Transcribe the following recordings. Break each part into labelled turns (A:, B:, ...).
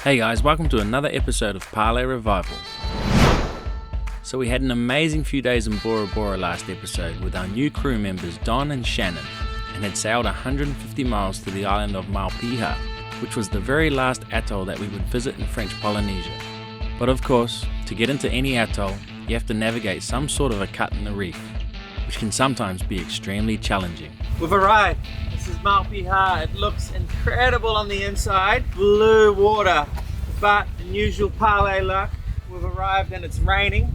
A: Hey guys, welcome to another episode of Parlay Revival. So we had an amazing few days in Bora Bora last episode with our new crew members Don and Shannon, and had sailed 150 miles to the island of Maupiha'a, which was the very last atoll that we would visit in French Polynesia. But of course, to get into any atoll, you have to navigate some sort of a cut in the reef, which can sometimes be extremely challenging.
B: We've arrived. This is Maupiha'a. It looks incredible on the inside. Blue water. But unusual parlay luck, we've arrived and it's raining.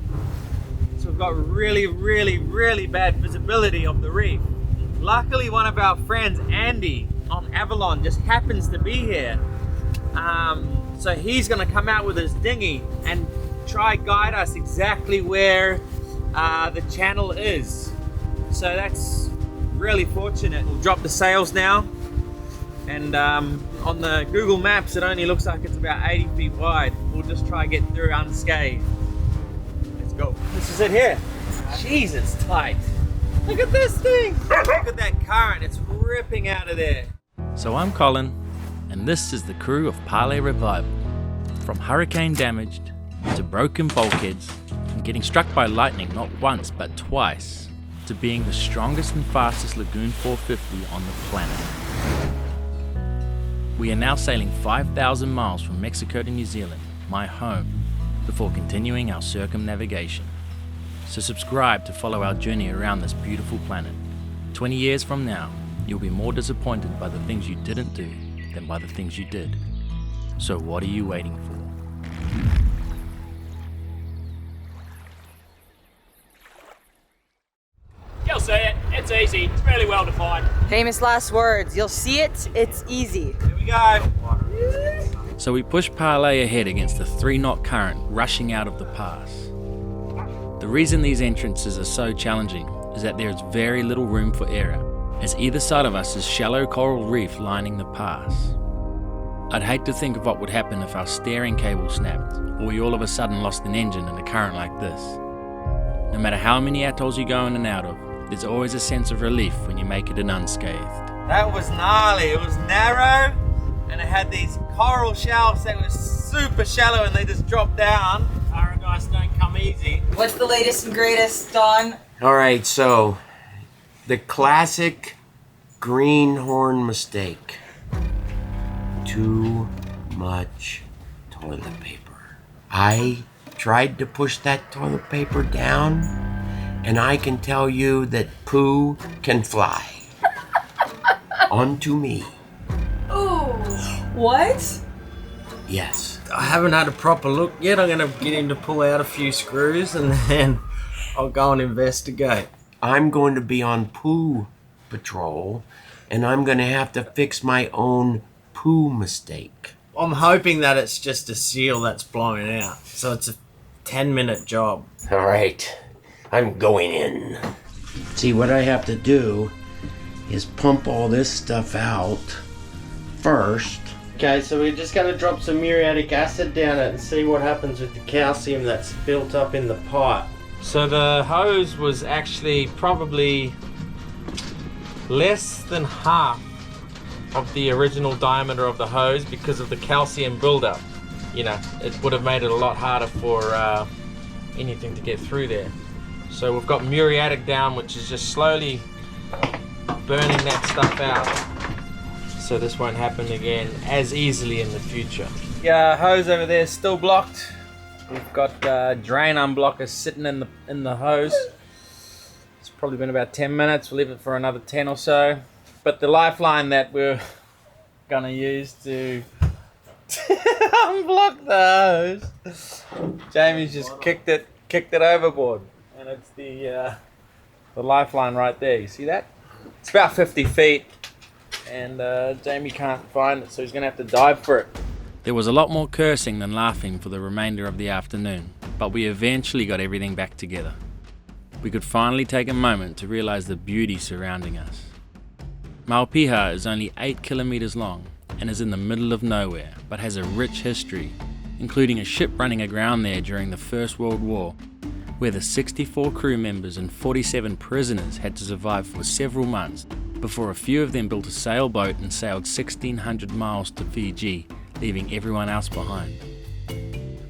B: So we've got really bad visibility of the reef. Luckily, one of our friends, Andy, on Avalon, just happens to be here. So he's gonna come out with his dinghy and try guide us exactly where the channel is. So that's really fortunate. We'll drop the sails now, and on the Google Maps it only looks like it's about 80 feet wide. We'll just try to get through unscathed. Let's go. This is it here. Jeez, it's tight. Look at this thing. Look at that current. It's ripping out of there.
A: So I'm Colin, and this is the crew of Parlay Revival. From hurricane damaged to broken bulkheads and getting struck by lightning not once but twice, to being the strongest and fastest Lagoon 450 on the planet. We are now sailing 5,000 miles from Mexico to New Zealand, my home, before continuing our circumnavigation. So subscribe to follow our journey around this beautiful planet. 20 years from now, you'll be more disappointed by the things you didn't do than by the things you did. So what are you waiting for?
C: You'll see it. It's easy. It's really well defined.
D: Famous last words. You'll see it. It's easy.
B: Here we go.
A: So we push Parlay ahead against the 3-knot current rushing out of the pass. The reason these entrances are so challenging is that there is very little room for error, as either side of us is shallow coral reef lining the pass. I'd hate to think of what would happen if our steering cable snapped, or we all of a sudden lost an engine in a current like this. No matter how many atolls you go in and out of, there's always a sense of relief when you make it in unscathed.
B: That was gnarly. It was narrow, and it had these coral shelves that were super shallow, and they just dropped down. Paradise don't come easy.
D: What's the latest and greatest, Don?
E: All right, so the classic greenhorn mistake. Too much toilet paper. I tried to push that toilet paper down, and I can tell you that poo can fly. Onto me.
D: Ooh. What?
E: Yes.
F: I haven't had a proper look yet. I'm going to get him to pull out a few screws and then I'll go and investigate.
E: I'm going to be on poo patrol, and I'm going to have to fix my own poo mistake.
F: I'm hoping that it's just a seal that's blown out. So it's a 10-minute job.
E: All right, I'm going in. See, what I have to do is pump all this stuff out first.
F: Okay, so we're just going to drop some muriatic acid down it and see what happens with the calcium that's built up in the pipe.
B: So the hose was actually probably less than half of the original diameter of the hose because of the calcium buildup. You know, it would have made it a lot harder for anything to get through there. So we've got muriatic down, which is just slowly burning that stuff out. So this won't happen again as easily in the future. Yeah, hose over there is still blocked. We've got drain unblockers sitting in the hose. It's probably been about 10 minutes. We'll leave it for another 10 or so. But the lifeline that we're gonna use to unblock the hose, Jamie's just kicked it overboard, and it's the lifeline right there. You see that? It's about 50 feet, and Jamie can't find it, so he's gonna have to dive for it.
A: There was a lot more cursing than laughing for the remainder of the afternoon, but we eventually got everything back together. We could finally take a moment to realize the beauty surrounding us. Maupiha'a is only 8 kilometers long and is in the middle of nowhere, but has a rich history, including a ship running aground there during the First World War, where the 64 crew members and 47 prisoners had to survive for several months before a few of them built a sailboat and sailed 1,600 miles to Fiji leaving everyone else behind.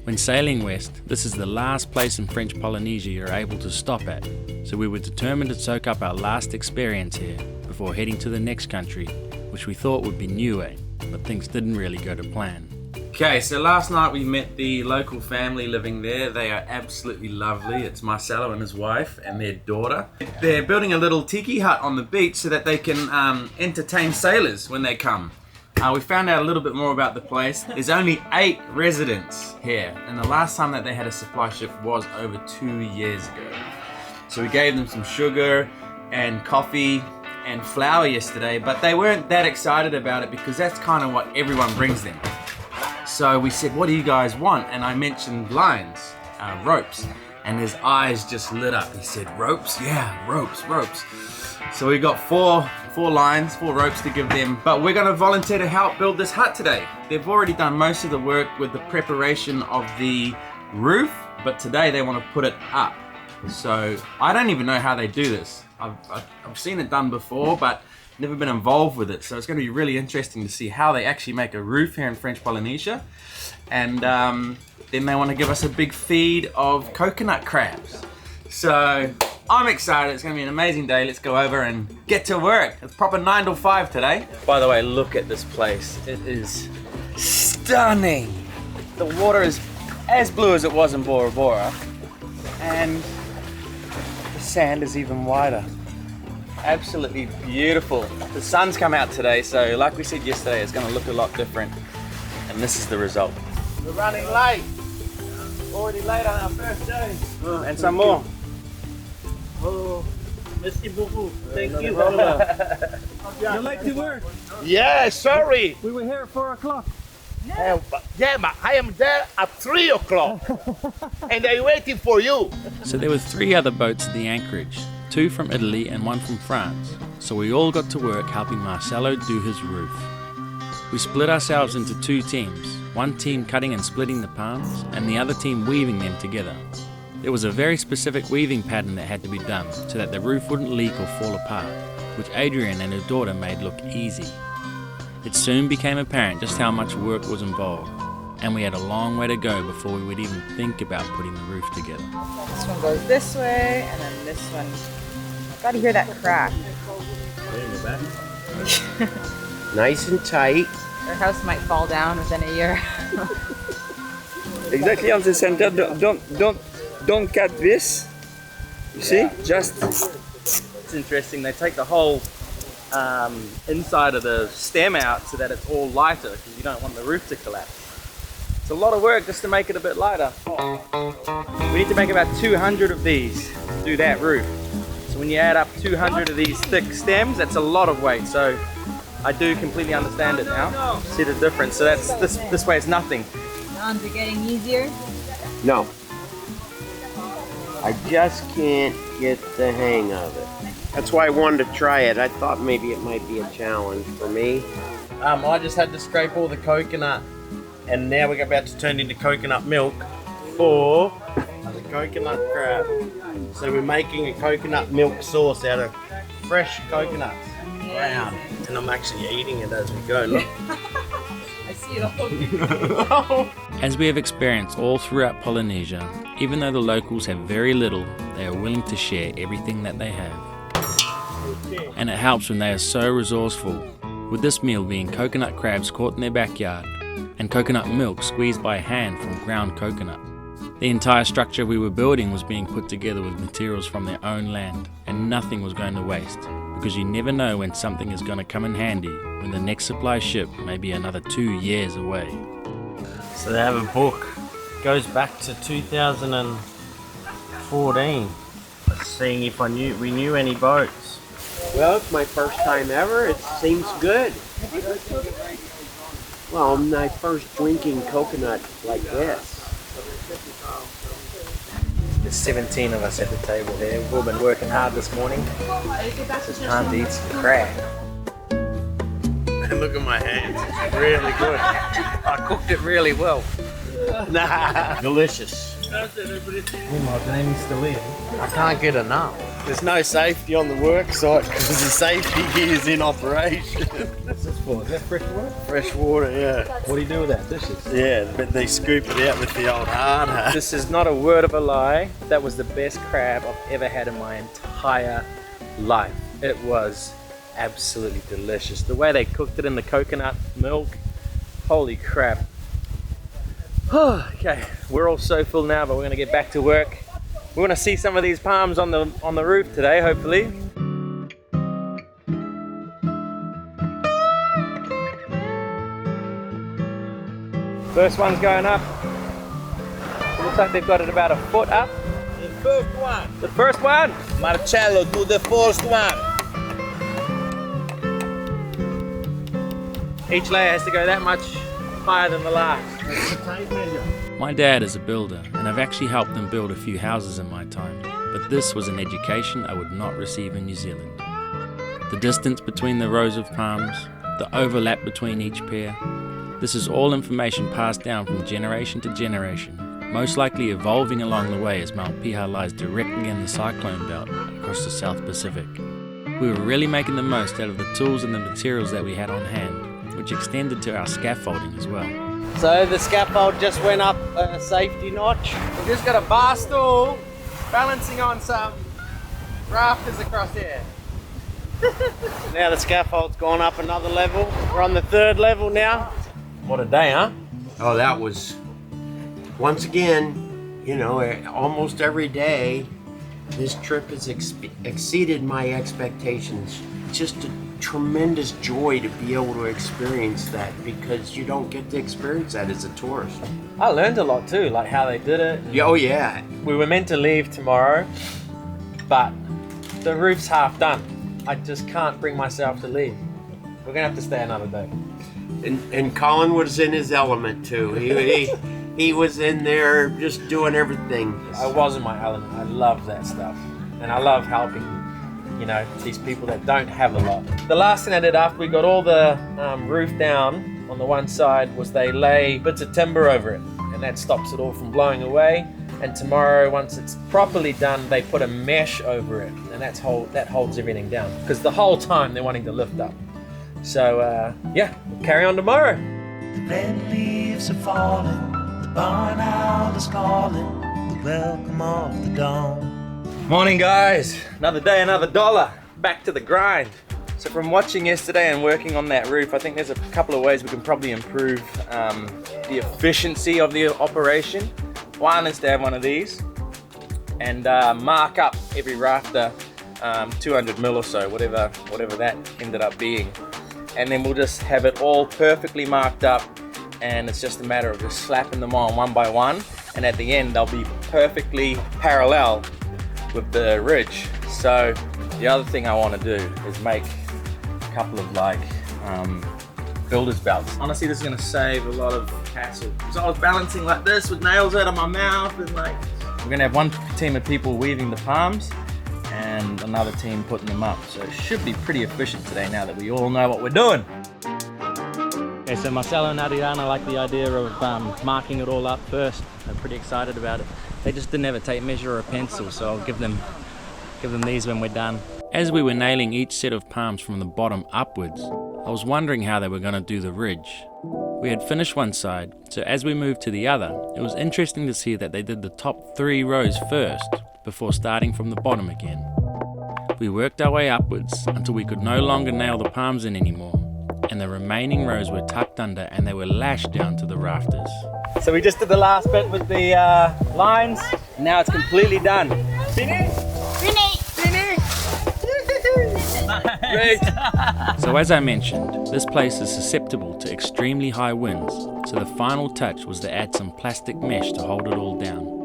A: When sailing west, this is the last place in French Polynesia you're able to stop at, so we were determined to soak up our last experience here before heading to the next country, which we thought would be Niue, but things didn't really go to plan.
B: Okay, so last night we met the local family living there. They are absolutely lovely. It's Marcelo and his wife and their daughter. They're building a little tiki hut on the beach so that they can entertain sailors when they come. We found out a little bit more about the place. There's only 8 residents here, and the last time that they had a supply ship was over 2 years ago. So we gave them some sugar and coffee and flour yesterday, but they weren't that excited about it because that's kind of what everyone brings them. So we said, what do you guys want? And I mentioned lines, ropes, and his eyes just lit up. He said, ropes? Yeah, ropes. So we got four lines, 4 ropes to give them, but we're gonna volunteer to help build this hut today. They've already done most of the work with the preparation of the roof, but today they want to put it up. So I don't even know how they do this. I've seen it done before, but never been involved with it. So it's going to be really interesting to see how they actually make a roof here in French Polynesia. And then they want to give us a big feed of coconut crabs. So I'm excited. It's going to be an amazing day. Let's go over and get to work. It's proper 9 till 5 today. By the way, look at this place. It is stunning. The water is as blue as it was in Bora Bora. And the sand is even wider. Absolutely beautiful. The sun's come out today, so like we said yesterday, it's going to look a lot different. And this is the result.
F: We're running late. Already late on our first day.
B: And some more.
F: Oh, merci beaucoup. Thank you.
B: You're late to work.
G: Yeah, sorry.
B: We were here at 4 o'clock.
G: Yeah, but I am there at 3 o'clock. And I'm waiting for you.
A: So there were 3 other boats at the anchorage, 2 from Italy and 1 from France. So we all got to work helping Marcelo do his roof. We split ourselves into 2 teams, one team cutting and splitting the palms, and the other team weaving them together. There was a very specific weaving pattern that had to be done so that the roof wouldn't leak or fall apart, which Adrian and her daughter made look easy. It soon became apparent just how much work was involved, and we had a long way to go before we would even think about putting the roof together.
D: This one goes this way, and then this one. Gotta hear that crack.
E: Nice and tight.
D: Our house might fall down within a year.
H: Exactly on the center. Don't cut this. You see? Just.
B: It's interesting. They take the whole inside of the stem out so that it's all lighter because you don't want the roof to collapse. It's a lot of work just to make it a bit lighter. We need to make about 200 of these to do that roof. So when you add up 200 of these thick stems, that's a lot of weight. So I do completely understand it now. See the difference? So that's this way is nothing.
D: Arms are getting easier.
E: No. I just can't get the hang of it. That's why I wanted to try it. I thought maybe it might be a challenge for me.
F: I just had to scrape all the coconut, and now we're about to turn into coconut milk for the coconut crab. So we're making a coconut milk sauce out of fresh coconuts. Brown. And I'm actually eating it as we go. Look.
D: I see it all.
A: As we have experienced all throughout Polynesia, even though the locals have very little, they are willing to share everything that they have. And it helps when they are so resourceful, with this meal being coconut crabs caught in their backyard and coconut milk squeezed by hand from ground coconut. The entire structure we were building was being put together with materials from their own land, and nothing was going to waste, because you never know when something is going to come in handy when the next supply ship may be another 2 years away.
F: So they have a book. It goes back to 2014. Seeing if we knew any boats.
E: Well, it's my first time ever. It seems good. Well, my first drinking coconut like this.
B: There's 17 of us at the table here. We've all been working hard this morning. It's time to eat some crab.
F: And look at my hands. It's really good.
B: I cooked it really well.
F: Delicious. I can't get enough. There's no safety on the work site because the safety gear is in operation.
B: What's this for? Is that fresh water?
F: Fresh water, yeah.
B: What do you do with that? Dishes?
F: Yeah, but they scoop it out with the old hard hat.
B: This is not a word of a lie. That was the best crab I've ever had in my entire life. It was absolutely delicious. The way they cooked it in the coconut milk, holy crap. Okay, we're all so full now, but we're gonna get back to work. We're gonna see some of these palms on the roof today, hopefully. First one's going up. It looks like they've got it about a foot up.
G: The first one.
B: The first one.
G: Marcello, do the first one.
B: Each layer has to go that much higher than the last.
A: My dad is a builder, and I've actually helped him build a few houses in my time, but this was an education I would not receive in New Zealand. The distance between the rows of palms, the overlap between each pair, this is all information passed down from generation to generation, most likely evolving along the way as Maupiha'a lies directly in the cyclone belt across the South Pacific. We were really making the most out of the tools and the materials that we had on hand, which extended to our scaffolding as well.
B: So the scaffold just went up a safety notch. We've just got a bar stool balancing on some rafters across here.
F: Now the scaffold's gone up another level. We're on the 3rd level now. What a day, huh?
E: Oh, that was, once again, you know, almost every day, this trip has exceeded my expectations. Just a tremendous joy to be able to experience that because you don't get to experience that as a tourist.
B: I learned a lot too, like how they did it.
E: Oh yeah.
B: We were meant to leave tomorrow, but the roof's half done. I just can't bring myself to leave. We're gonna have to stay another day.
E: And Colin was in his element too. He was in there just doing everything.
B: I was in my element. I love that stuff. And I love helping, you know, these people that don't have a lot. The last thing I did after we got all the roof down on the one side was they lay bits of timber over it, and that stops it all from blowing away. And tomorrow, once it's properly done, they put a mesh over it, and that holds everything down. Because the whole time they're wanting to lift up. So yeah, we'll carry on tomorrow.
I: The red leaves are falling, the barn owl is calling, the welcome of the dawn.
B: Morning guys, another day, another dollar, back to the grind. So from watching yesterday and working on that roof, I think there's a couple of ways we can probably improve the efficiency of the operation. One is to have one of these and mark up every rafter 200 mil or so, whatever that ended up being. And then we'll just have it all perfectly marked up, and it's just a matter of just slapping them on one by one, and at the end they'll be perfectly parallel with the ridge. So the other thing I want to do is make a couple of like builder's belts. Honestly, this is going to save a lot of hassle. So I was balancing like this with nails out of my mouth, and like we're going to have one team of people weaving the palms and another team putting them up. So it should be pretty efficient today now that we all know what we're doing. Okay, so Marcelo and Adriana like the idea of marking it all up first. They're pretty excited about it. They just didn't have a tape measure or a pencil, so I'll give them these when we're done.
A: As we were nailing each set of palms from the bottom upwards, I was wondering how they were going to do the ridge. We had finished one side, so as we moved to the other, it was interesting to see that they did the top 3 rows first, before starting from the bottom again. We worked our way upwards until we could no longer nail the palms in anymore, and the remaining rows were tucked under and they were lashed down to the rafters.
B: So we just did the last bit with the lines, and now it's completely done. Finish? Great.
A: So as I mentioned, this place is susceptible to extremely high winds, so the final touch was to add some plastic mesh to hold it all down.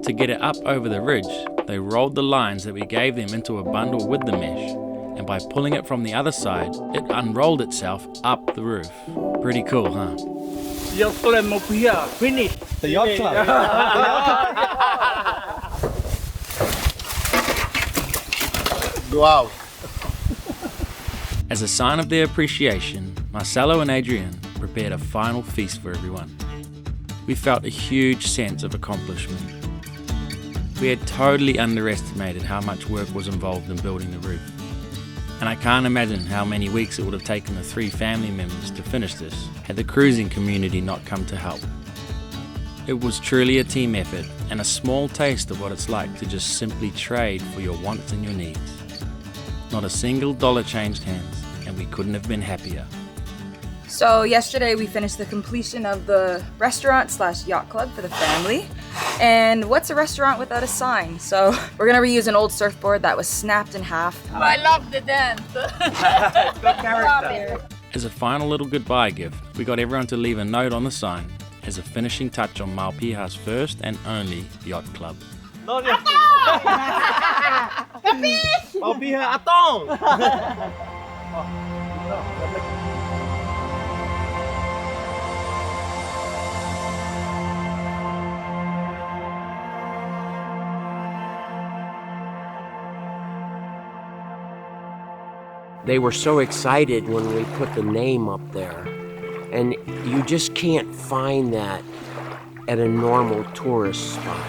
A: To get it up over the ridge, they rolled the lines that we gave them into a bundle with the mesh, and by pulling it from the other side, it unrolled itself up the roof. Pretty cool, huh?
G: Yacht Club Maupiha'a, finish.
B: The yacht club.
F: Go out.
A: As a sign of their appreciation, Marcelo and Adrian prepared a final feast for everyone. We felt a huge sense of accomplishment. We had totally underestimated how much work was involved in building the roof. And I can't imagine how many weeks it would have taken the 3 family members to finish this had the cruising community not come to help. It was truly a team effort and a small taste of what it's like to just simply trade for your wants and your needs. Not a single dollar changed hands, and we couldn't have been happier.
D: So yesterday we finished the completion of the restaurant / yacht club for the family. And what's a restaurant without a sign? So we're gonna reuse an old surfboard that was snapped in half.
J: I love the dance.
B: Good character.
A: As a final little goodbye gift, we got everyone to leave a note on the sign as a finishing touch on Maupiha'a's first and only yacht club.
B: Maupiha'a, ATOLL!
E: They were so excited when we put the name up there. And you just can't find that at a normal tourist spot.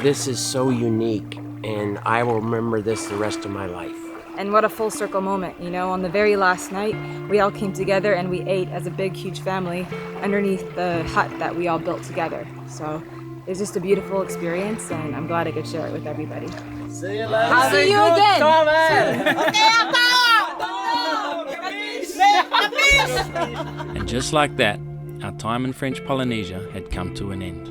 E: This is so unique, and I will remember this the rest of my life.
D: And what a full circle moment, you know, on the very last night, we all came together and we ate as a big, huge family underneath the hut that we all built together. So it was just a beautiful experience, and I'm glad I could share it with everybody.
B: See you later.
D: I'll see you again.
A: And just like that, our time in French Polynesia had come to an end.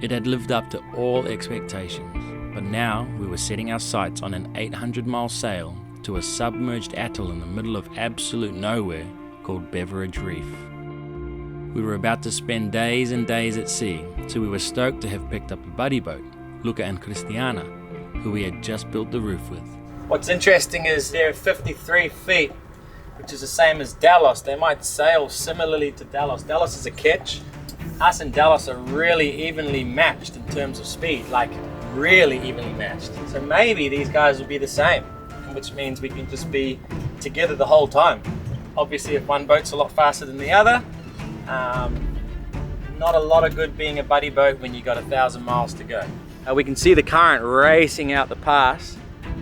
A: It had lived up to all expectations, but now we were setting our sights on an 800-mile sail to a submerged atoll in the middle of absolute nowhere called Beveridge Reef. We were about to spend days and days at sea, so we were stoked to have picked up a buddy boat, Luca and Cristiana, who we had just built the roof with.
B: What's interesting is they're 53 feet, which is the same as Dallas. They might sail similarly to Dallas. Dallas is a catch. Us and Dallas are really evenly matched in terms of speed, like really evenly matched. So maybe these guys will be the same, which means we can just be together the whole time. Obviously, if one boat's a lot faster than the other, not a lot of good being a buddy boat when you got 1,000 miles to go. We can see the current racing out the pass.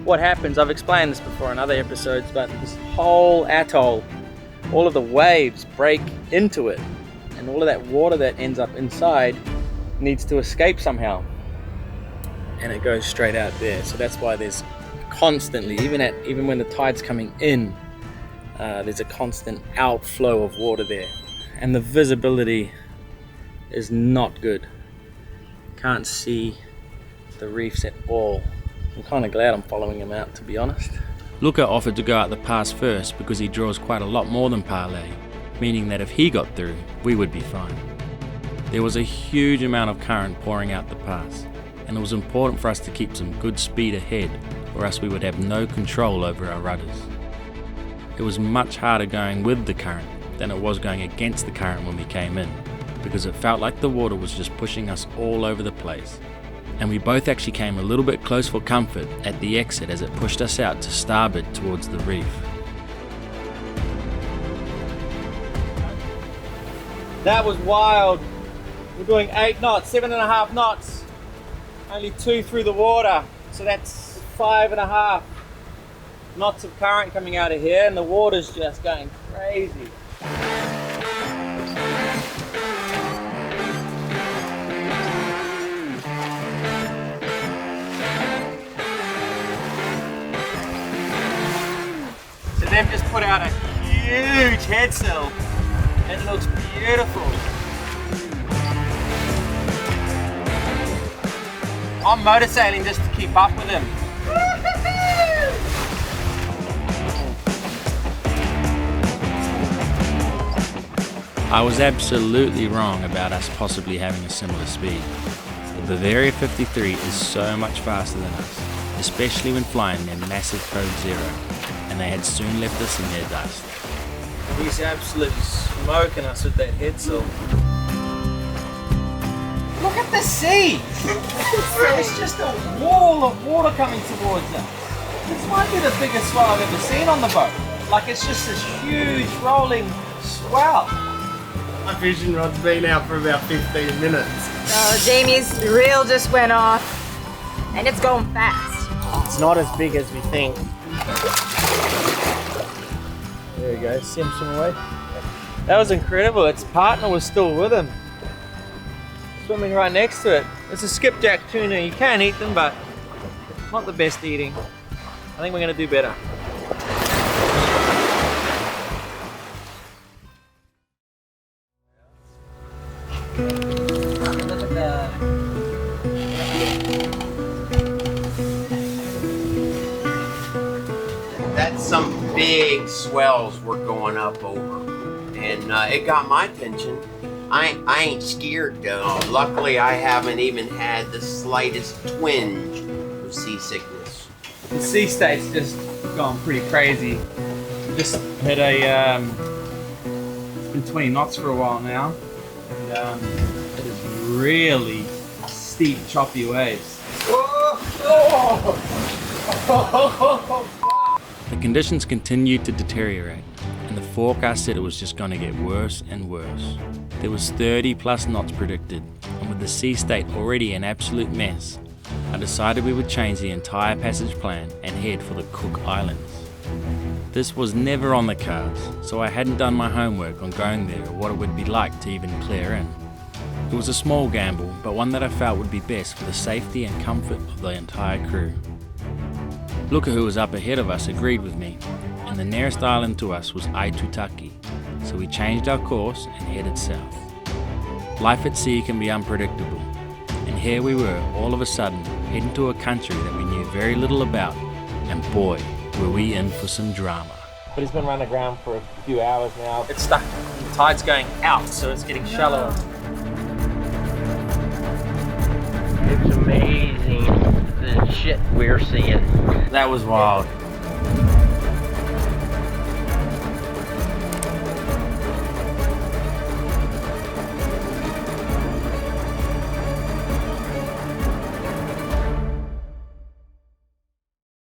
B: What happens, I've explained this before in other episodes, but this whole atoll, all of the waves break into it, and all of that water that ends up inside needs to escape somehow, and it goes straight out there. So that's why there's constantly, even when the tide's coming in, there's a constant outflow of water there, and the visibility is not good. Can't see the reefs at all. I'm kind of glad I'm following him out, to be honest.
A: Luca offered to go out the pass first because he draws quite a lot more than Parlay, meaning that if he got through, we would be fine. There was a huge amount of current pouring out the pass, and it was important for us to keep some good speed ahead, or else we would have no control over our rudders. It was much harder going with the current than it was going against the current when we came in, because it felt like the water was just pushing us all over the place. And we both actually came a little bit close for comfort at the exit as it pushed us out to starboard towards the reef.
B: That was wild. We're doing 8 knots, 7.5 knots. Only 2 through the water. So that's 5.5 knots of current coming out of here, and the water's just going crazy. They've just put out a huge head sail. It looks beautiful. I'm motor sailing just to keep up with him.
A: I was absolutely wrong about us possibly having a similar speed. The Bavaria 53 is so much faster than us, especially when flying their massive Code Zero, and they had soon left us in their dust.
B: He's absolutely smoking us with that head sail. Look at the sea! It's just a wall of water coming towards us. This might be the biggest swell I've ever seen on the boat. Like, it's just this huge rolling swell.
F: My fishing rod's been out for about 15 minutes.
D: Jamie's reel just went off. And it's going fast.
B: It's not as big as we think. There we go, swim away. That was incredible. Its partner was still with him, swimming right next to it. It's a skipjack tuna. You can eat them, but not the best eating. I think we're gonna do better. Look at the...
E: That's some big swells we're going up over, and it got my attention. I ain't scared though. Luckily, I haven't even had the slightest twinge of seasickness.
B: The sea state's just gone pretty crazy. Just hit a, it's been 20 knots for a while now, and it is really steep, choppy waves.
A: The conditions continued to deteriorate, and the forecast said it was just going to get worse and worse. There was 30 plus knots predicted, and with the sea state already an absolute mess, I decided we would change the entire passage plan and head for the Cook Islands. This was never on the cards, so I hadn't done my homework on going there or what it would be like to even clear in. It was a small gamble, but one that I felt would be best for the safety and comfort of the entire crew. Luka, who was up ahead of us, agreed with me, and the nearest island to us was Aitutaki, so we changed our course and headed south. Life at sea can be unpredictable, and here we were all of a sudden heading to a country that we knew very little about, and boy, were we in for some drama.
B: But he's been running aground for a few hours now. It's stuck. The tide's going out, so it's getting shallower.
E: It's amazing the shit we're seeing.
B: That was wild.